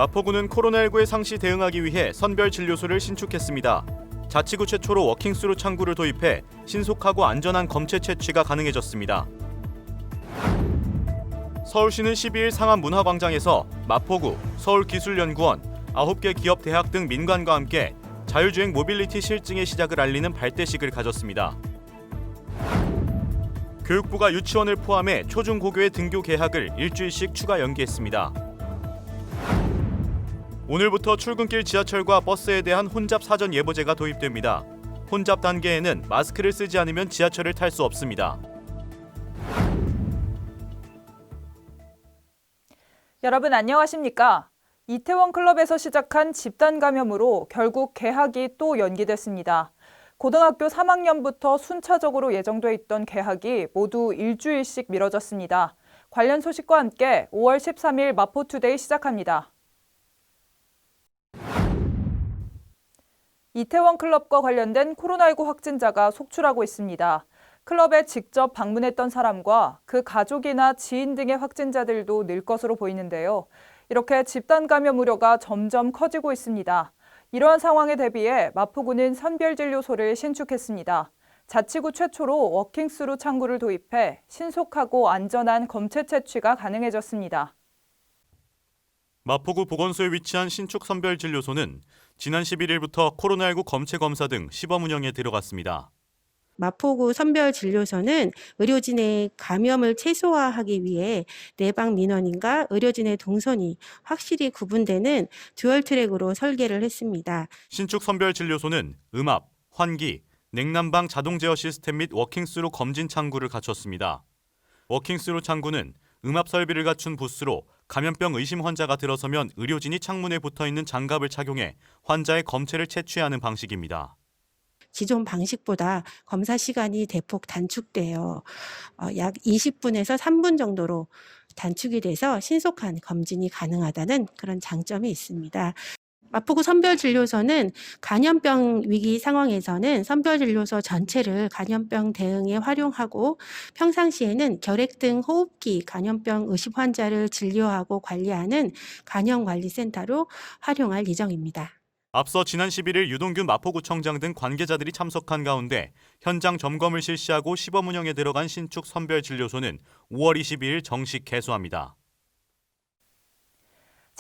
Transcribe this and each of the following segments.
마포구는 코로나19에 상시 대응하기 위해 선별 진료소를 신축했습니다. 자치구 최초로 워킹스루 창구를 도입해 신속하고 안전한 검체 채취가 가능해졌습니다. 서울시는 12일 상암문화광장에서 마포구, 서울기술연구원, 9개 기업 대학 등 민관과 함께 자율주행 모빌리티 실증의 시작을 알리는 발대식을 가졌습니다. 교육부가 유치원을 포함해 초중고교의 등교 개학을 일주일씩 추가 연기했습니다. 오늘부터 출근길 지하철과 버스에 대한 혼잡 사전 예보제가 도입됩니다. 혼잡 단계에는 마스크를 쓰지 않으면 지하철을 탈 수 없습니다. 여러분 안녕하십니까? 이태원 클럽에서 시작한 집단 감염으로 결국 개학이 또 연기됐습니다. 고등학교 3학년부터 순차적으로 예정돼 있던 개학이 모두 일주일씩 미뤄졌습니다. 관련 소식과 함께 5월 13일 마포투데이 시작합니다. 이태원 클럽과 관련된 코로나19 확진자가 속출하고 있습니다. 클럽에 직접 방문했던 사람과 그 가족이나 지인 등의 확진자들도 늘 것으로 보이는데요. 이렇게 집단 감염 우려가 점점 커지고 있습니다. 이러한 상황에 대비해 마포구는 선별진료소를 신축했습니다. 자치구 최초로 워킹스루 창구를 도입해 신속하고 안전한 검체 채취가 가능해졌습니다. 마포구 보건소에 위치한 신축 선별진료소는 지난 11일부터 코로나19 검체 검사 등 시범 운영에 들어갔습니다. 마포구 선별진료소는 의료진의 감염을 최소화하기 위해 내방 민원인과 의료진의 동선이 확실히 구분되는 듀얼 트랙으로 설계를 했습니다. 신축 선별진료소는 음압, 환기, 냉난방 자동 제어 시스템 및 워킹스루 검진 창구를 갖췄습니다. 워킹스루 창구는 음압 설비를 갖춘 부스로 감염병 의심 환자가 들어서면 의료진이 창문에 붙어있는 장갑을 착용해 환자의 검체를 채취하는 방식입니다. 기존 방식보다 검사 시간이 대폭 단축돼요. 약 20분에서 3분 정도로 단축이 돼서 신속한 검진이 가능하다는 그런 장점이 있습니다. 마포구 선별진료소는 감염병 위기 상황에서는 선별진료소 전체를 감염병 대응에 활용하고 평상시에는 결핵 등 호흡기 감염병 의심 환자를 진료하고 관리하는 감염관리센터로 활용할 예정입니다. 앞서 지난 11일 유동균 마포구청장 등 관계자들이 참석한 가운데 현장 점검을 실시하고 시범 운영에 들어간 신축 선별진료소는 5월 22일 정식 개소합니다.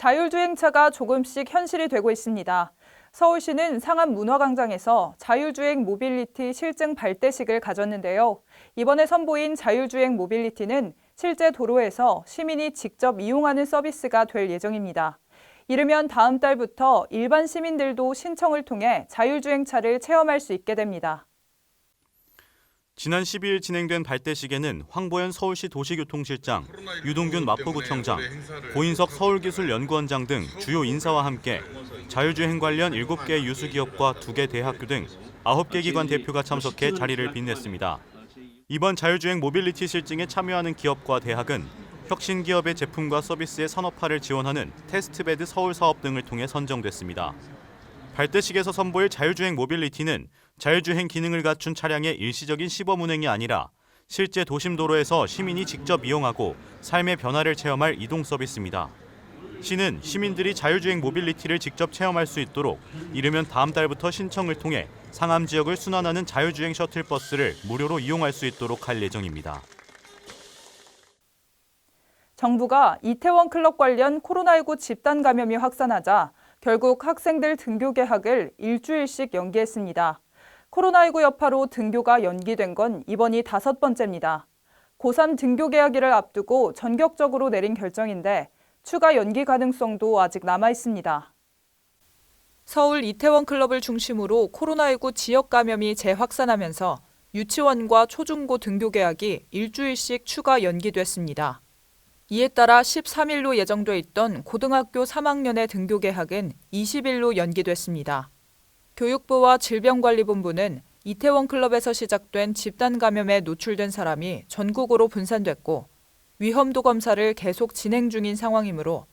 자율주행차가 조금씩 현실이 되고 있습니다. 서울시는 상암문화광장에서 자율주행 모빌리티 실증 발대식을 가졌는데요. 이번에 선보인 자율주행 모빌리티는 실제 도로에서 시민이 직접 이용하는 서비스가 될 예정입니다. 이르면 다음 달부터 일반 시민들도 신청을 통해 자율주행차를 체험할 수 있게 됩니다. 지난 12일 진행된 발대식에는 황보현 서울시 도시교통실장, 유동균 마포구청장, 고인석 서울기술연구원장 등 주요 인사와 함께 자율주행 관련 7개 유수기업과 2개 대학교 등 9개 기관 대표가 참석해 자리를 빛냈습니다. 이번 자율주행 모빌리티 실증에 참여하는 기업과 대학은 혁신기업의 제품과 서비스의 산업화를 지원하는 테스트베드 서울 사업 등을 통해 선정됐습니다. 발대식에서 선보일 자율주행 모빌리티는 자율주행 기능을 갖춘 차량의 일시적인 시범 운행이 아니라 실제 도심 도로에서 시민이 직접 이용하고 삶의 변화를 체험할 이동 서비스입니다. 시는 시민들이 자율주행 모빌리티를 직접 체험할 수 있도록 이르면 다음 달부터 신청을 통해 상암 지역을 순환하는 자율주행 셔틀버스를 무료로 이용할 수 있도록 할 예정입니다. 정부가 이태원 클럽 관련 코로나19 집단 감염이 확산하자 결국 학생들 등교 개학을 일주일씩 연기했습니다. 코로나19 여파로 등교가 연기된 건 이번이 5번째입니다. 고3 등교 개학일을 앞두고 전격적으로 내린 결정인데 추가 연기 가능성도 아직 남아 있습니다. 서울 이태원 클럽을 중심으로 코로나19 지역 감염이 재확산하면서 유치원과 초중고 등교 개학이 일주일씩 추가 연기됐습니다. 이에 따라 13일로 예정돼 있던 고등학교 3학년의 등교 개학은 20일로 연기됐습니다. 교육부와 질병관리본부는 이태원 클럽에서 시작된 집단 감염에 노출된 사람이 전국으로 분산됐고 위험도 검사를 계속 진행 중인 상황이므로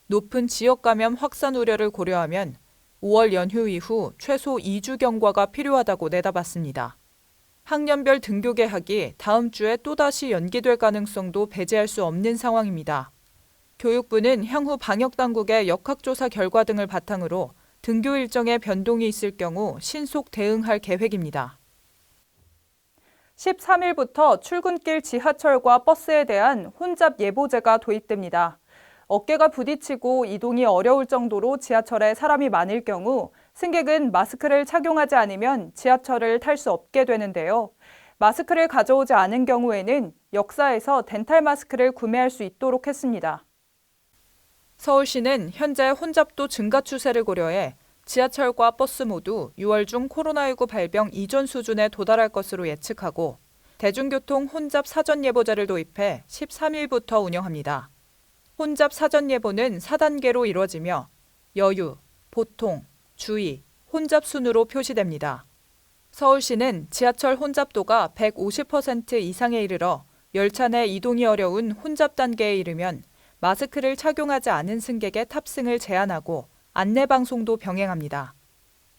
높은 지역 감염 확산 우려를 고려하면 5월 연휴 이후 최소 2주 경과가 필요하다고 내다봤습니다. 학년별 등교 개학이 다음 주에 또다시 연기될 가능성도 배제할 수 없는 상황입니다. 교육부는 향후 방역당국의 역학조사 결과 등을 바탕으로 등교 일정에 변동이 있을 경우 신속 대응할 계획입니다. 13일부터 출근길 지하철과 버스에 대한 혼잡 예보제가 도입됩니다. 어깨가 부딪히고 이동이 어려울 정도로 지하철에 사람이 많을 경우 승객은 마스크를 착용하지 않으면 지하철을 탈 수 없게 되는데요. 마스크를 가져오지 않은 경우에는 역사에서 덴탈 마스크를 구매할 수 있도록 했습니다. 서울시는 현재 혼잡도 증가 추세를 고려해 지하철과 버스 모두 6월 중 코로나19 발병 이전 수준에 도달할 것으로 예측하고 대중교통 혼잡 사전 예보제를 도입해 13일부터 운영합니다. 혼잡 사전 예보는 4단계로 이루어지며 여유, 보통, 주의, 혼잡 순으로 표시됩니다. 서울시는 지하철 혼잡도가 150% 이상에 이르러 열차 내 이동이 어려운 혼잡 단계에 이르면 마스크를 착용하지 않은 승객의 탑승을 제한하고 안내 방송도 병행합니다.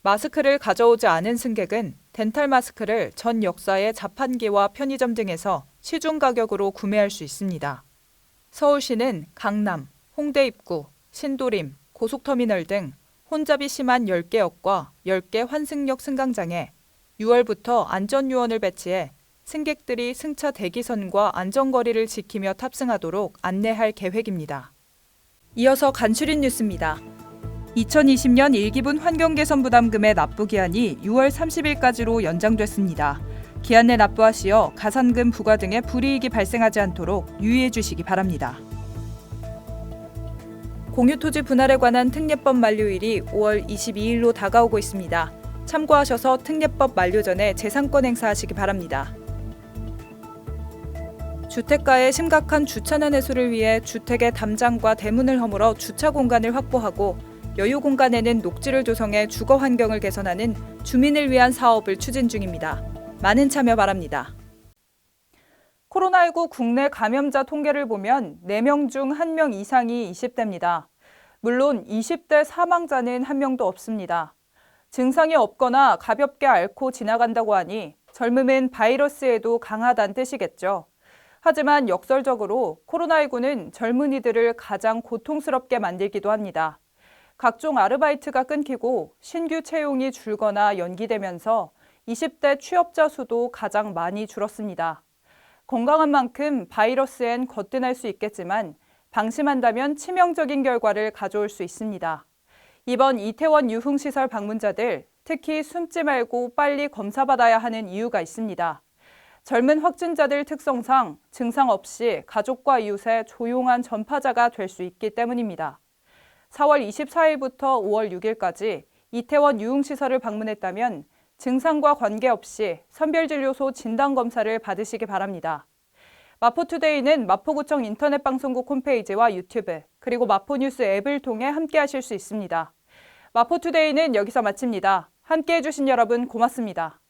마스크를 가져오지 않은 승객은 덴탈 마스크를 전 역사의 자판기와 편의점 등에서 시중 가격으로 구매할 수 있습니다. 서울시는 강남, 홍대 입구, 신도림, 고속터미널 등 혼잡이 심한 10개 역과 10개 환승역 승강장에 6월부터 안전요원을 배치해 승객들이 승차 대기선과 안전거리를 지키며 탑승하도록 안내할 계획입니다. 이어서 간추린 뉴스입니다. 2020년 1기분 환경개선부담금의 납부기한이 6월 30일까지로 연장됐습니다. 기한 내 납부하시어 가산금 부과 등의 불이익이 발생하지 않도록 유의해 주시기 바랍니다. 공유토지 분할에 관한 특례법 만료일이 5월 22일로 다가오고 있습니다. 참고하셔서 특례법 만료 전에 재산권 행사하시기 바랍니다. 주택가의 심각한 주차난 해소를 위해 주택의 담장과 대문을 허물어 주차 공간을 확보하고 여유 공간에는 녹지를 조성해 주거 환경을 개선하는 주민을 위한 사업을 추진 중입니다. 많은 참여 바랍니다. 코로나19 국내 감염자 통계를 보면 4명 중 1명 이상이 20대입니다. 물론 20대 사망자는 1명도 없습니다. 증상이 없거나 가볍게 앓고 지나간다고 하니 젊음은 바이러스에도 강하다는 뜻이겠죠. 하지만 역설적으로 코로나19는 젊은이들을 가장 고통스럽게 만들기도 합니다. 각종 아르바이트가 끊기고 신규 채용이 줄거나 연기되면서 20대 취업자 수도 가장 많이 줄었습니다. 건강한 만큼 바이러스엔 거뜬할 수 있겠지만 방심한다면 치명적인 결과를 가져올 수 있습니다. 이번 이태원 유흥시설 방문자들, 특히 숨지 말고 빨리 검사받아야 하는 이유가 있습니다. 젊은 확진자들 특성상 증상 없이 가족과 이웃의 조용한 전파자가 될 수 있기 때문입니다. 4월 24일부터 5월 6일까지 이태원 유흥시설을 방문했다면 증상과 관계없이 선별진료소 진단검사를 받으시기 바랍니다. 마포투데이는 마포구청 인터넷 방송국 홈페이지와 유튜브, 그리고 마포뉴스 앱을 통해 함께하실 수 있습니다. 마포투데이는 여기서 마칩니다. 함께해 주신 여러분 고맙습니다.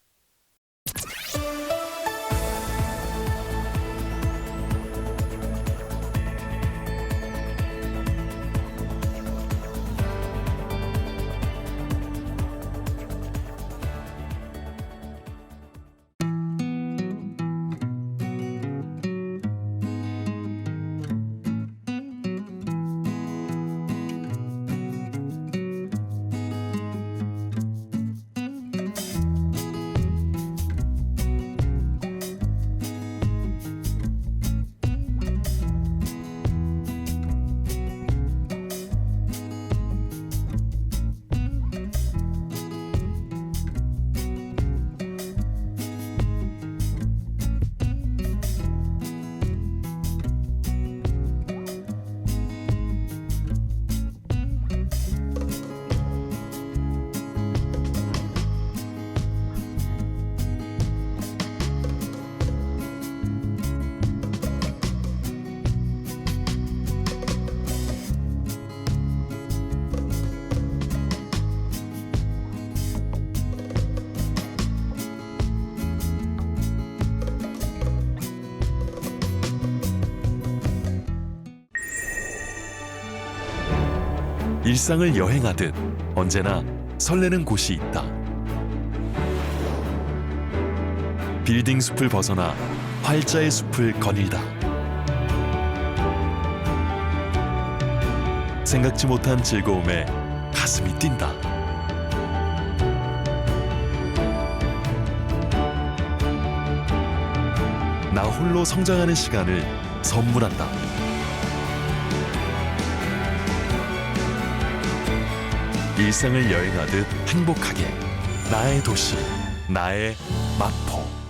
일상을 여행하듯 언제나 설레는 곳이 있다. 빌딩 숲을 벗어나 활자의 숲을 거닐다. 생각지 못한 즐거움에 가슴이 뛴다. 나 홀로 성장하는 시간을 선물한다. 일상을 여행하듯 행복하게 나의 도시, 나의 마포.